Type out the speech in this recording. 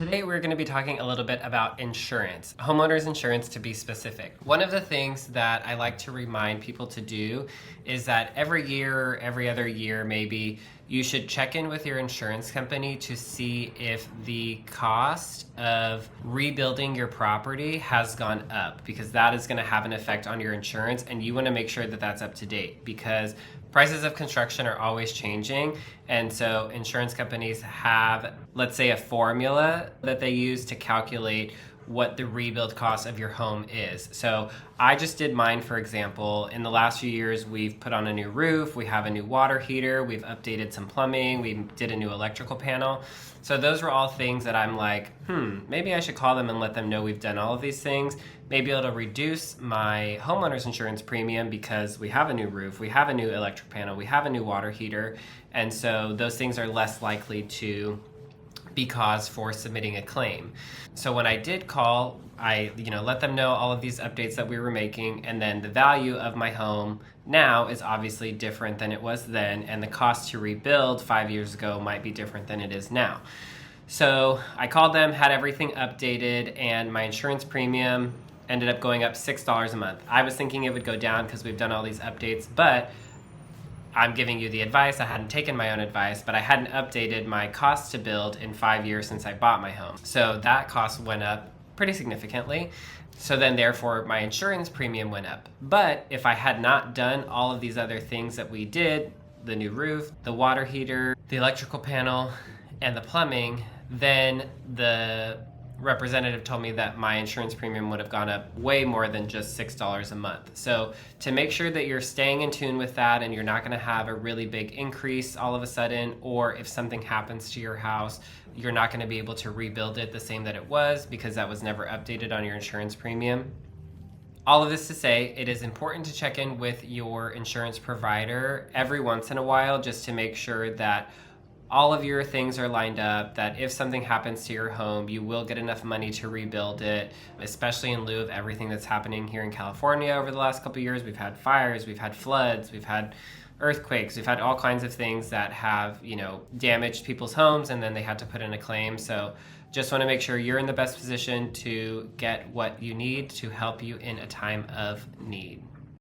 Today we're going to be talking a little bit about insurance, homeowners insurance to be specific. One of the things that I like to remind people to do is that every year or every other year maybe you should check in with your insurance company to see if the cost of rebuilding your property has gone up, because that is going to have an effect on your insurance and you want to make sure that that's up to date, because prices of construction are always changing, and so insurance companies have, let's say, a formula that they use to calculate what the rebuild cost of your home is. So I just did mine, for example. In the last few years, we've put on a new roof, we have a new water heater, we've updated some plumbing, we did a new electrical panel. So those were all things that I'm like, maybe I should call them and let them know we've done all of these things. Maybe it'll reduce my homeowner's insurance premium because we have a new roof, we have a new electric panel, we have a new water heater, and so those things are less likely to be cause for submitting a claim. So when I did call, I let them know all of these updates that we were making, and then the value of my home now is obviously different than it was then, and the cost to rebuild 5 years ago might be different than it is now. So I called them, had everything updated, and my insurance premium ended up going up $6 a month. I was thinking it would go down because we've done all these updates, but I'm giving you the advice. I hadn't taken my own advice, but I hadn't updated my cost to build in 5 years since I bought my home. So that cost went up pretty significantly. So then therefore my insurance premium went up. But if I had not done all of these other things that we did, the new roof, the water heater, the electrical panel, and the plumbing, then the representative told me that my insurance premium would have gone up way more than just $6 a month. So to make sure that you're staying in tune with that and you're not going to have a really big increase all of a sudden, or if something happens to your house, you're not going to be able to rebuild it the same that it was because that was never updated on your insurance premium. All of this to say, it is important to check in with your insurance provider every once in a while just to make sure that all of your things are lined up, that if something happens to your home, you will get enough money to rebuild it, especially in lieu of everything that's happening here in California over the last couple of years. We've had fires, we've had floods, we've had earthquakes, we've had all kinds of things that have, damaged people's homes, and then they had to put in a claim. So just want to make sure you're in the best position to get what you need to help you in a time of need.